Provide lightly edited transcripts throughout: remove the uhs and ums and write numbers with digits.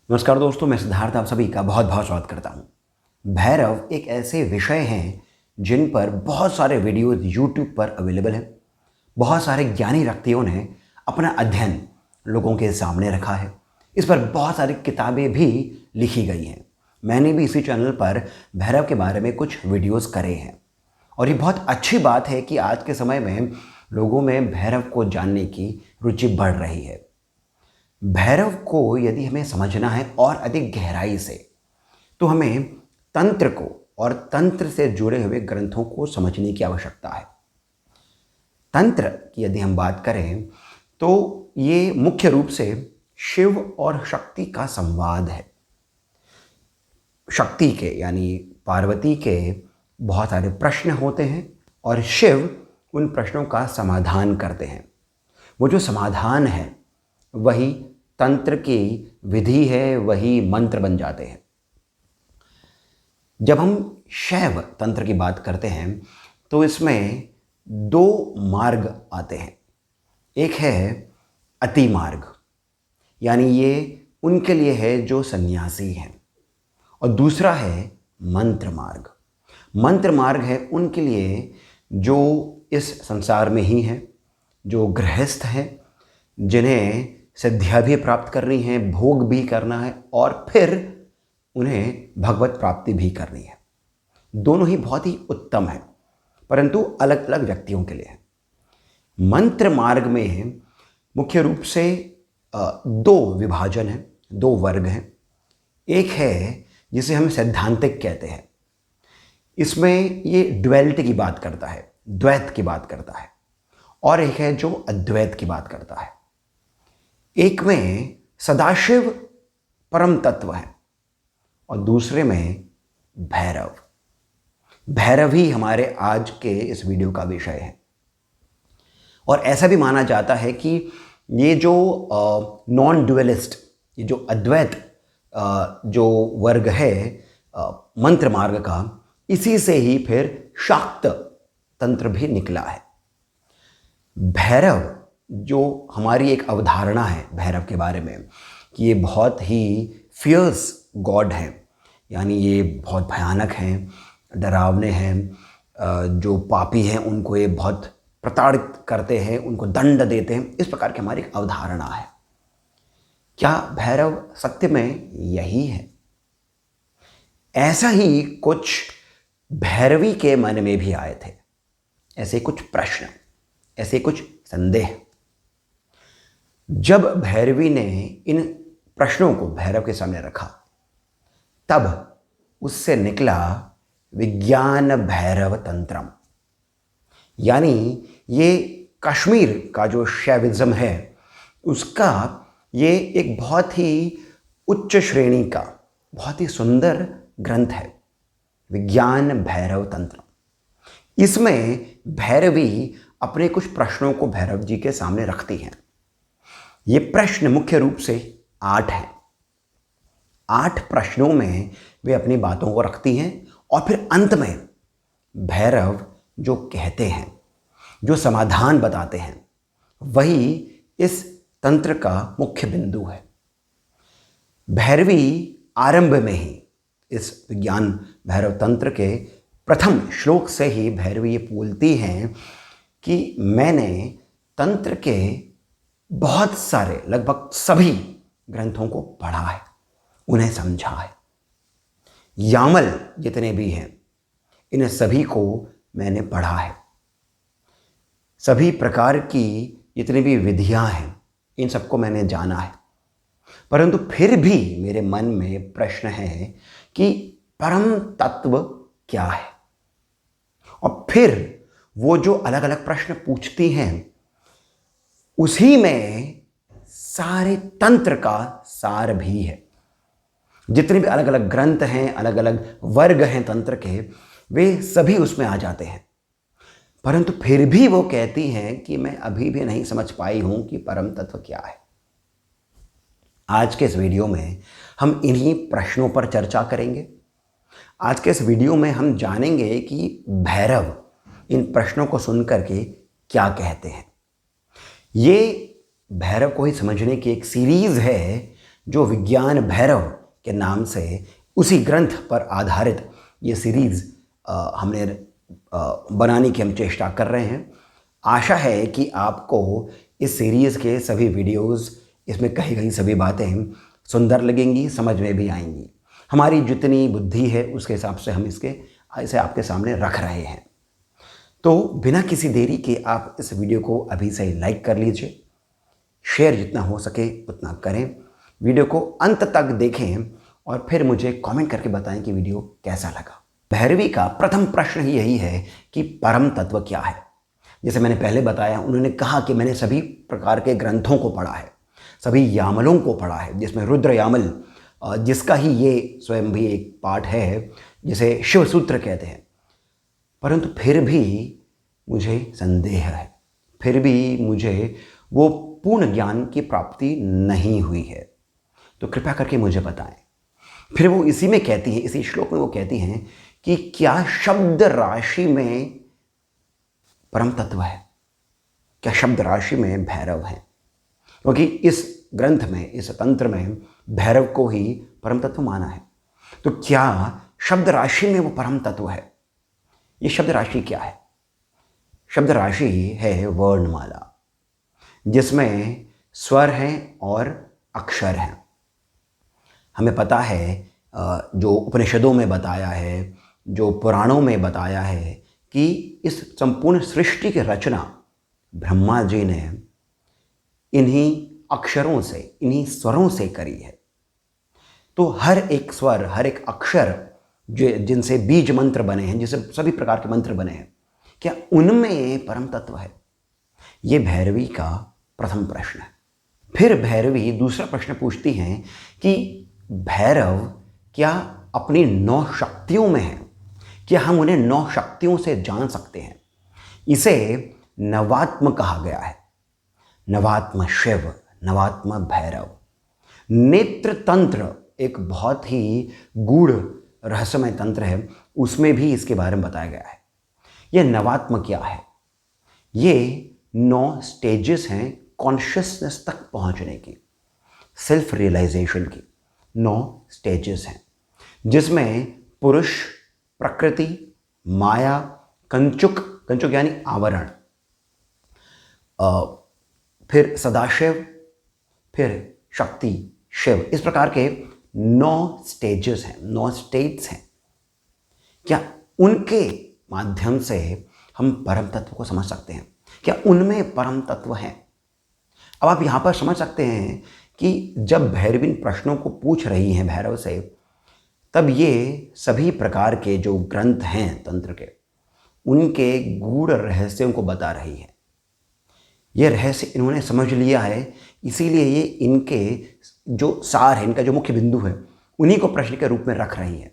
नमस्कार दोस्तों, मैं सिद्धार्थ आप सभी का बहुत बहुत स्वागत करता हूँ। भैरव एक ऐसे विषय हैं जिन पर बहुत सारे वीडियोज यूट्यूब पर अवेलेबल हैं। बहुत सारे ज्ञानी व्यक्तियों ने अपना अध्ययन लोगों के सामने रखा है। इस पर बहुत सारी किताबें भी लिखी गई हैं। मैंने भी इसी चैनल पर भैरव के बारे में कुछ वीडियोस करे हैं और ये बहुत अच्छी बात है कि आज के समय में लोगों में भैरव को जानने की रुचि बढ़ रही है। भैरव को यदि हमें समझना है और अधिक गहराई से, तो हमें तंत्र को और तंत्र से जुड़े हुए ग्रंथों को समझने की आवश्यकता है। तंत्र की यदि हम बात करें तो ये मुख्य रूप से शिव और शक्ति का संवाद है। शक्ति के यानी पार्वती के बहुत सारे प्रश्न होते हैं और शिव उन प्रश्नों का समाधान करते हैं। वो जो समाधान है वही तंत्र की विधि है, वही मंत्र बन जाते हैं। जब हम शैव तंत्र की बात करते हैं तो इसमें दो मार्ग आते हैं। एक है अति मार्ग, यानी ये उनके लिए है जो सन्यासी हैं, और दूसरा है मंत्र मार्ग। मंत्र मार्ग है उनके लिए जो इस संसार में ही हैं, जो गृहस्थ हैं, जिन्हें सिद्धियाँ भी प्राप्त करनी है, भोग भी करना है और फिर उन्हें भगवत प्राप्ति भी करनी है। दोनों ही बहुत ही उत्तम है, परंतु अलग अलग व्यक्तियों के लिए है। मंत्र मार्ग में मुख्य रूप से दो विभाजन हैं, दो वर्ग हैं। एक है जिसे हम सैद्धांतिक कहते हैं। इसमें ये ड्वेलिटी की बात करता है, द्वैत की बात करता है, और एक है जो अद्वैत की बात करता है। एक में सदाशिव परम तत्व है और दूसरे में भैरव। भैरव ही हमारे आज के इस वीडियो का विषय है। और ऐसा भी माना जाता है कि ये जो नॉन ड्युअलिस्ट, ये जो अद्वैत जो वर्ग है मंत्र मार्ग का, इसी से ही फिर शाक्त तंत्र भी निकला है। भैरव जो हमारी एक अवधारणा है भैरव के बारे में कि ये बहुत ही फियर्स गॉड हैं, यानी ये बहुत भयानक हैं, डरावने हैं, जो पापी हैं उनको ये बहुत प्रताड़ित करते हैं, उनको दंड देते हैं। इस प्रकार की हमारी एक अवधारणा है। क्या भैरव सत्य में यही है? ऐसा ही कुछ भैरवी के मन में भी आए थे, ऐसे कुछ प्रश्न, ऐसे कुछ संदेह। जब भैरवी ने इन प्रश्नों को भैरव के सामने रखा, तब उससे निकला विज्ञान भैरव तंत्रम। यानी ये कश्मीर का जो शैविज्म है उसका ये एक बहुत ही उच्च श्रेणी का बहुत ही सुंदर ग्रंथ है, विज्ञान भैरव तंत्र। इसमें भैरवी अपने कुछ प्रश्नों को भैरव जी के सामने रखती हैं। ये प्रश्न मुख्य रूप से 8 हैं। 8 प्रश्नों में वे अपनी बातों को रखती हैं और फिर अंत में भैरव जो कहते हैं, जो समाधान बताते हैं, वही इस तंत्र का मुख्य बिंदु है। भैरवी आरंभ में ही इस विज्ञान भैरव तंत्र के प्रथम श्लोक से ही भैरवी ये बोलती हैं कि मैंने तंत्र के बहुत सारे, लगभग सभी ग्रंथों को पढ़ा है, उन्हें समझा है। यामल जितने भी हैं इन सभी को मैंने पढ़ा है। सभी प्रकार की जितनी भी विधियां हैं इन सबको मैंने जाना है। परंतु फिर भी मेरे मन में प्रश्न है कि परम तत्व क्या है। और फिर वो जो अलग अलग प्रश्न पूछती हैं उसी में सारे तंत्र का सार भी है। जितने भी अलग अलग ग्रंथ हैं, अलग अलग वर्ग हैं तंत्र के, वे सभी उसमें आ जाते हैं। परंतु फिर भी वो कहती हैं कि मैं अभी भी नहीं समझ पाई हूं कि परम तत्व क्या है। आज के इस वीडियो में हम इन्हीं प्रश्नों पर चर्चा करेंगे। आज के इस वीडियो में हम जानेंगे कि भैरव इन प्रश्नों को सुनकर के क्या कहते हैं। ये भैरव को ही समझने की एक सीरीज़ है जो विज्ञान भैरव के नाम से उसी ग्रंथ पर आधारित ये सीरीज़ हमने बनाने की हम चेष्टा कर रहे हैं। आशा है कि आपको इस सीरीज़ के सभी वीडियोस, इसमें कही गई सभी बातें सुंदर लगेंगी, समझ में भी आएंगी। हमारी जितनी बुद्धि है उसके हिसाब से हम इसे आपके सामने रख रहे हैं। तो बिना किसी देरी के आप इस वीडियो को अभी से ही लाइक कर लीजिए, शेयर जितना हो सके उतना करें, वीडियो को अंत तक देखें और फिर मुझे कमेंट करके बताएं कि वीडियो कैसा लगा। भैरवी का प्रथम प्रश्न ही यही है कि परम तत्व क्या है। जैसे मैंने पहले बताया, उन्होंने कहा कि मैंने सभी प्रकार के ग्रंथों को पढ़ा है, सभी यामलों को पढ़ा है, जिसमें रुद्र यामल, जिसका ही ये स्वयं भी एक पाठ है जिसे शिव सूत्र कहते हैं, परंतु फिर भी मुझे संदेह है, फिर भी मुझे वो पूर्ण ज्ञान की प्राप्ति नहीं हुई है। तो कृपया करके मुझे बताएं। फिर वो इसी में कहती हैं, इसी श्लोक में वो कहती हैं कि क्या शब्द राशि में परम तत्व है, क्या शब्द राशि में भैरव है? क्योंकि इस ग्रंथ में, इस तंत्र में भैरव को ही परम तत्व माना है। तो क्या शब्द राशि में वो परम तत्व है? ये शब्द राशि क्या है? शब्द राशि है वर्णमाला, जिसमें स्वर हैं और अक्षर हैं। हमें पता है, जो उपनिषदों में बताया है, जो पुराणों में बताया है कि इस संपूर्ण सृष्टि की रचना ब्रह्मा जी ने इन्हीं अक्षरों से, इन्हीं स्वरों से करी है। तो हर एक स्वर, हर एक अक्षर जिनसे बीज मंत्र बने हैं, जिससे सभी प्रकार के मंत्र बने हैं, क्या उनमें परम तत्व है? ये भैरवी का प्रथम प्रश्न है। फिर भैरवी दूसरा प्रश्न पूछती हैं कि भैरव क्या अपनी 9 शक्तियों में है? क्या हम उन्हें 9 शक्तियों से जान सकते हैं? इसे नवात्म कहा गया है। नवात्म शिव, नवात्म भैरव। नेत्र तंत्र एक बहुत ही गूढ़ रहस्यमय तंत्र है, उसमें भी इसके बारे में बताया गया है। यह नवात्म क्या है? ये 9 स्टेजेस हैं कॉन्शियसनेस तक पहुंचने की, सेल्फ रियलाइजेशन की 9 स्टेजेस हैं, जिसमें पुरुष, प्रकृति, माया, कंचुक, कंचुक यानी आवरण, फिर सदाशिव, फिर शक्ति, शिव, इस प्रकार के 9 स्टेजेस हैं, 9 स्टेट्स हैं। क्या उनके माध्यम से हम परम तत्व को समझ सकते हैं? क्या उनमें परम तत्व हैं? अब आप यहाँ पर समझ सकते हैं कि जब भैरवी प्रश्नों को पूछ रही हैं भैरव से, तब ये सभी प्रकार के जो ग्रंथ हैं तंत्र के, उनके गूढ़ रहस्यों को बता रही है। ये रहस्य इन्होंने समझ लिया है, इसीलिए ये इनके जो सार है, इनका जो मुख्य बिंदु है, उन्हीं को प्रश्न के रूप में रख रही है।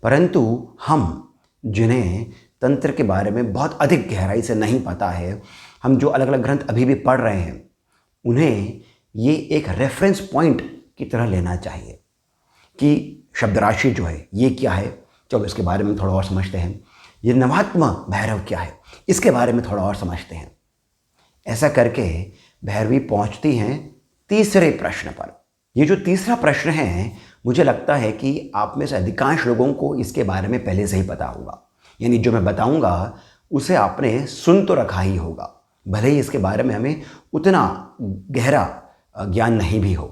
परंतु हम जिन्हें तंत्र के बारे में बहुत अधिक गहराई से नहीं पता है, हम जो अलग अलग ग्रंथ अभी भी पढ़ रहे हैं, उन्हें ये एक रेफरेंस पॉइंट की तरह लेना चाहिए कि शब्द राशि जो है ये क्या है। चलो इसके बारे में थोड़ा और समझते हैं। ये नवात्म भैरव क्या है, इसके बारे में थोड़ा और समझते हैं। ऐसा करके भैरवी पहुंचती हैं तीसरे प्रश्न पर। ये जो तीसरा प्रश्न है, मुझे लगता है कि आप में से अधिकांश लोगों को इसके बारे में पहले से ही पता होगा, यानी जो मैं बताऊंगा उसे आपने सुन तो रखा ही होगा, भले ही इसके बारे में हमें उतना गहरा ज्ञान नहीं भी हो।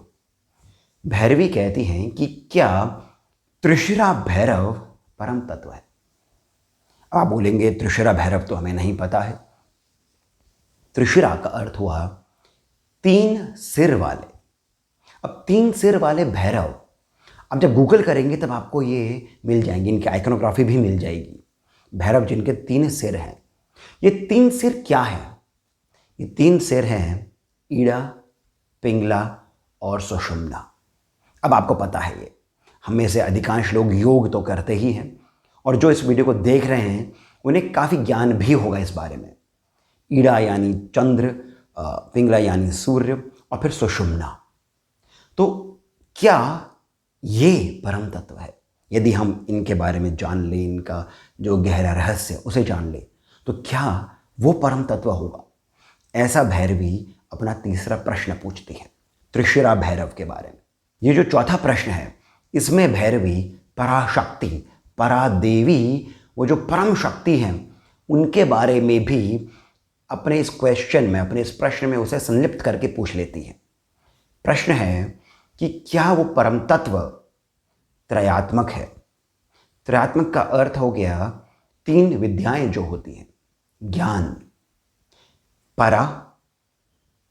भैरवी कहती हैं कि क्या त्रिशिरा भैरव परम तत्व है? आप बोलेंगे त्रिशिरा भैरव तो हमें नहीं पता है। त्रिशिरा का अर्थ हुआ 3 सिर वाले। अब 3 सिर वाले भैरव, अब जब गूगल करेंगे तब आपको ये मिल जाएंगी, इनकी आइकनोग्राफी भी मिल जाएगी। भैरव जिनके 3 सिर हैं। ये 3 सिर क्या है? ये 3 सिर हैं ईड़ा, पिंगला और सुषुम्ना। अब आपको पता है, ये हम में से अधिकांश लोग योग तो करते ही हैं, और जो इस वीडियो को देख रहे हैं उन्हें काफ़ी ज्ञान भी होगा इस बारे में। ईड़ा यानी चंद्र, पिंगला यानी सूर्य, और फिर सुषुम्ना। तो क्या ये परम तत्व है? यदि हम इनके बारे में जान लें, इनका जो गहरा रहस्य उसे जान लें, तो क्या वो परम तत्व होगा? ऐसा भैरवी अपना तीसरा प्रश्न पूछती है त्रिशिरा भैरव के बारे में। ये जो चौथा प्रश्न है, इसमें भैरवी पराशक्ति, परादेवी, वो जो परम शक्ति हैं, उनके बारे में भी अपने इस क्वेश्चन में, अपने इस प्रश्न में उसे संलिप्त करके पूछ लेती है। प्रश्न है कि क्या वो परम तत्व त्रयात्मक है। त्रयात्मक का अर्थ हो गया 3 विद्याएं जो होती हैं, ज्ञान, परा,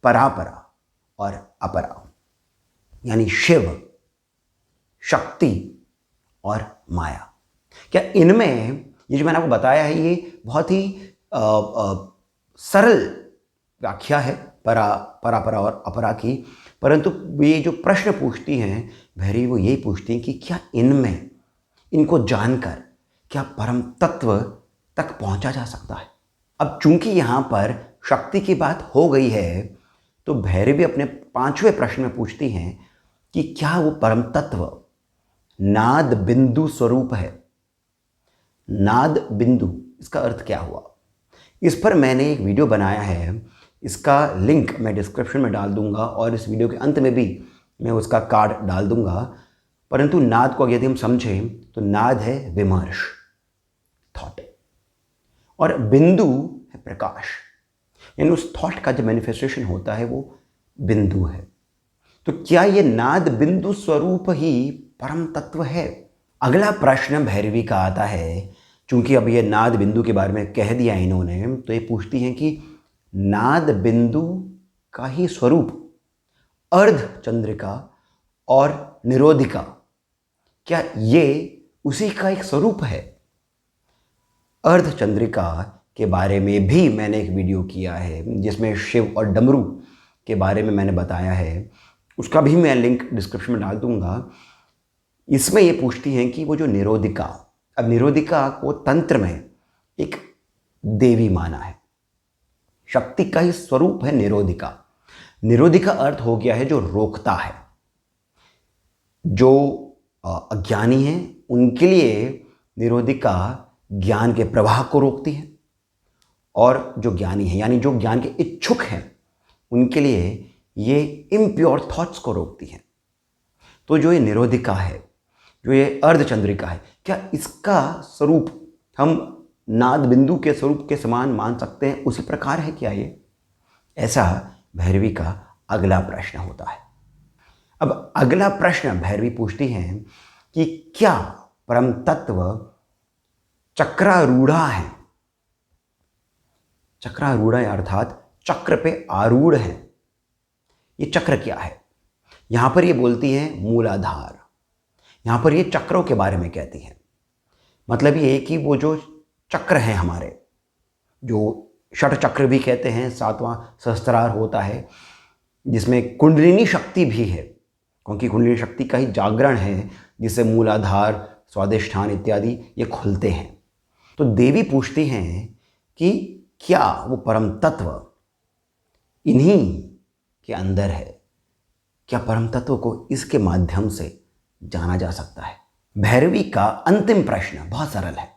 परापरा और अपरा, यानी शिव, शक्ति और माया। क्या इनमें ये जो मैंने आपको बताया है, ये बहुत ही सरल व्याख्या है परापरा और अपरा की, परंतु ये जो प्रश्न पूछती हैं भैरवी, वो यही पूछती हैं कि क्या इनमें, इनको जानकर क्या परम तत्व तक पहुंचा जा सकता है। अब चूंकि यहाँ पर शक्ति की बात हो गई है, तो भैरवी अपने 5वें प्रश्न में पूछती हैं कि क्या वो परम तत्व नाद बिंदु स्वरूप है। नाद बिंदु, इसका अर्थ क्या हुआ? इस पर मैंने एक वीडियो बनाया है, इसका लिंक मैं डिस्क्रिप्शन में डाल दूंगा और इस वीडियो के अंत में भी मैं उसका कार्ड डाल दूंगा। परंतु नाद को यदि हम समझें तो नाद है विमर्श, थॉट, और बिंदु है प्रकाश, यानी उस थॉट का जो मैनिफेस्टेशन होता है वो बिंदु है। तो क्या ये नाद बिंदु स्वरूप ही परम तत्व है? अगला प्रश्न भैरवी का आता है, चूंकि अब ये नाद बिंदु के बारे में कह दिया इन्होंने, तो ये पूछती हैं कि नाद बिंदु का ही स्वरूप अर्ध चंद्रिका और निरोधिका, क्या ये उसी का एक स्वरूप है? अर्ध चंद्रिका के बारे में भी मैंने एक वीडियो किया है जिसमें शिव और डमरू के बारे में मैंने बताया है, उसका भी मैं लिंक डिस्क्रिप्शन में डाल दूंगा। इसमें ये पूछती हैं कि वो जो निरोधिका, अब निरोधिका को तंत्र में एक देवी माना है, शक्ति का ही स्वरूप है निरोधिका। निरोधिका अर्थ हो गया है जो रोकता है। जो अज्ञानी हैं उनके लिए निरोधिका ज्ञान के प्रवाह को रोकती है, और जो ज्ञानी है यानी जो ज्ञान के इच्छुक हैं उनके लिए ये इम्प्योर थॉट्स को रोकती है। तो जो ये निरोधिका है, जो ये अर्धचंद्रिका है, क्या इसका स्वरूप हम नाद बिंदु के स्वरूप के समान मान सकते हैं? उसी प्रकार है क्या ये? ऐसा भैरवी का अगला प्रश्न होता है। अब अगला प्रश्न भैरवी पूछती हैं कि क्या परम तत्व चक्रारूढ़ा है। चक्रारूढ़ा अर्थात चक्र पे आरूढ़ है। ये चक्र क्या है? यहां पर ये बोलती हैं मूलाधार। यहां पर ये चक्रों के बारे में कहती हैं। मतलब ये कि वो जो चक्र हैं हमारे, जो षट चक्र भी कहते हैं, 7वां सहस्त्रार होता है जिसमें कुंडलिनी शक्ति भी है, क्योंकि कुंडलिनी शक्ति का ही जागरण है जिससे मूलाधार, स्वादिष्ठान इत्यादि ये खुलते हैं। तो देवी पूछती हैं कि क्या वो परम तत्व इन्हीं के अंदर है? क्या परम तत्व को इसके माध्यम से जाना जा सकता है? भैरवी का अंतिम प्रश्न बहुत सरल है।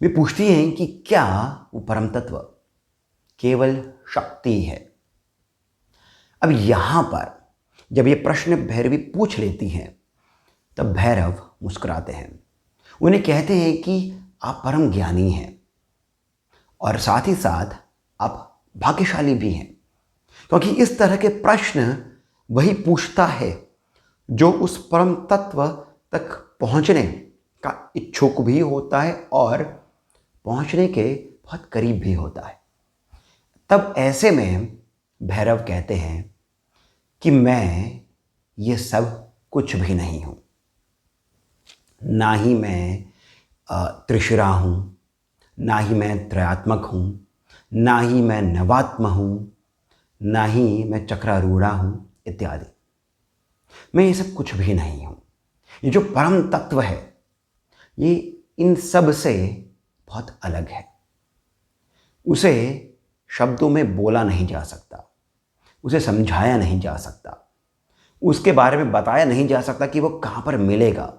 वे पूछती हैं कि क्या वो परम तत्व केवल शक्ति है। अब यहां पर जब ये प्रश्न भैरवी पूछ लेती हैं तब भैरव मुस्कुराते हैं। उन्हें कहते हैं कि आप परम ज्ञानी हैं और साथ ही साथ आप भाग्यशाली भी हैं, क्योंकि इस तरह के प्रश्न वही पूछता है जो उस परम तत्व तक पहुंचने का इच्छुक भी होता है और पहुंचने के बहुत करीब भी होता है। तब ऐसे में भैरव कहते हैं कि मैं ये सब कुछ भी नहीं हूं, ना ही मैं त्रिशिरा हूं, ना ही मैं त्रयात्मक हूं, ना ही मैं नवात्म हूं, ना ही मैं चक्रारूढ़ा हूं इत्यादि। मैं ये सब कुछ भी नहीं हूं। ये जो परम तत्व है ये इन सब से बहुत अलग है। उसे शब्दों में बोला नहीं जा सकता, उसे समझाया नहीं जा सकता, उसके बारे में बताया नहीं जा सकता कि वो कहाँ पर मिलेगा।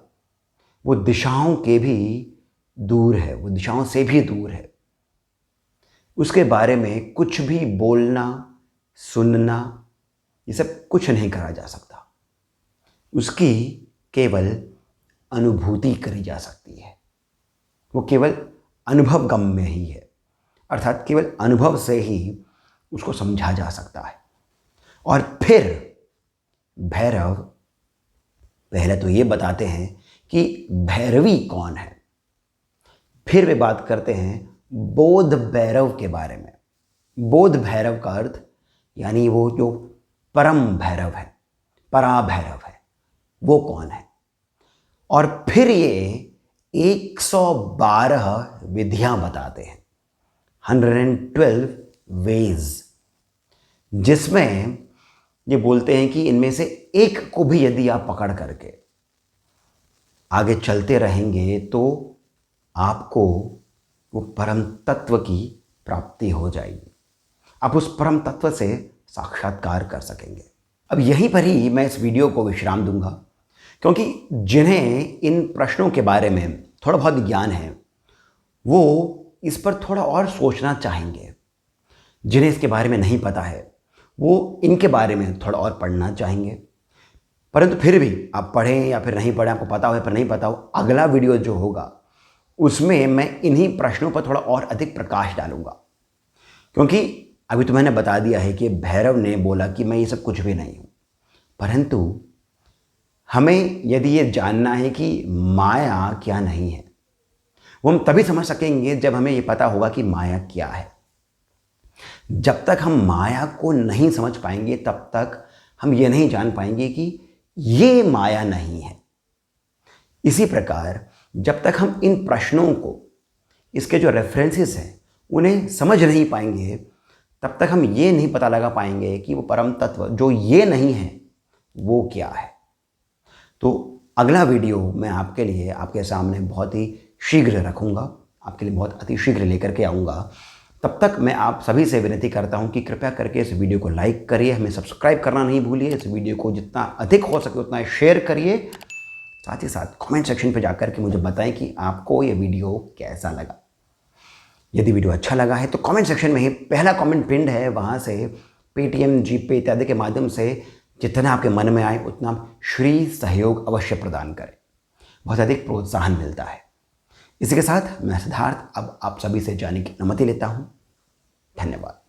वो दिशाओं के भी दूर है, वो दिशाओं से भी दूर है। उसके बारे में कुछ भी बोलना, सुनना, ये सब कुछ नहीं करा जा सकता। उसकी केवल अनुभूति करी जा सकती है। वो केवल अनुभव गम्य ही है, अर्थात केवल अनुभव से ही उसको समझा जा सकता है। और फिर भैरव पहले तो ये बताते हैं कि भैरवी कौन है, फिर वे बात करते हैं बोध भैरव के बारे में। बोध भैरव का अर्थ यानी वो जो परम भैरव है, परा भैरव है, वो कौन है। और फिर ये 112 विधियां बताते हैं, 112 वेज, जिसमें ये बोलते हैं कि इनमें से एक को भी यदि आप पकड़ करके आगे चलते रहेंगे तो आपको वो परम तत्व की प्राप्ति हो जाएगी, आप उस परम तत्व से साक्षात्कार कर सकेंगे। अब यहीं पर ही मैं इस वीडियो को विश्राम दूंगा, क्योंकि जिन्हें इन प्रश्नों के बारे में थोड़ा बहुत ज्ञान है वो इस पर थोड़ा और सोचना चाहेंगे। जिन्हें इसके बारे में नहीं पता है वो इनके बारे में थोड़ा और पढ़ना चाहेंगे। परंतु फिर भी आप पढ़ें या फिर नहीं पढ़ें, आपको पता हो या फिर नहीं पता हो, अगला वीडियो जो होगा उसमें मैं इन्हीं प्रश्नों पर थोड़ा और अधिक प्रकाश डालूंगा। क्योंकि अभी तो मैंने बता दिया है कि भैरव ने बोला कि मैं ये सब कुछ भी नहीं हूँ, परंतु हमें यदि ये जानना है कि माया क्या नहीं है, वो हम तभी समझ सकेंगे जब हमें ये पता होगा कि माया क्या है। जब तक हम माया को नहीं समझ पाएंगे तब तक हम ये नहीं जान पाएंगे कि ये माया नहीं है। इसी प्रकार जब तक हम इन प्रश्नों को, इसके जो रेफरेंसेस हैं, उन्हें समझ नहीं पाएंगे तब तक हम ये नहीं पता लगा पाएंगे कि वो परम तत्व जो ये नहीं है वो क्या है। तो अगला वीडियो मैं आपके लिए आपके सामने बहुत ही शीघ्र रखूँगा, आपके लिए बहुत अति शीघ्र लेकर के आऊँगा। तब तक मैं आप सभी से विनती करता हूँ कि कृपया करके इस वीडियो को लाइक करिए, हमें सब्सक्राइब करना नहीं भूलिए, इस वीडियो को जितना अधिक हो सके उतना शेयर करिए। साथ ही साथ कमेंट सेक्शन पर जाकर के मुझे बताएं कि आपको ये वीडियो कैसा लगा। यदि वीडियो अच्छा लगा है तो कमेंट सेक्शन में ही पहला कमेंट पिंड है, वहाँ से पेटीएम, जीपे इत्यादि के माध्यम से जितना आपके मन में आए उतना श्री सहयोग अवश्य प्रदान करें, बहुत अधिक प्रोत्साहन मिलता है। इसी के साथ मैं सिद्धार्थ अब आप सभी से जाने की अनुमति लेता हूँ। धन्यवाद।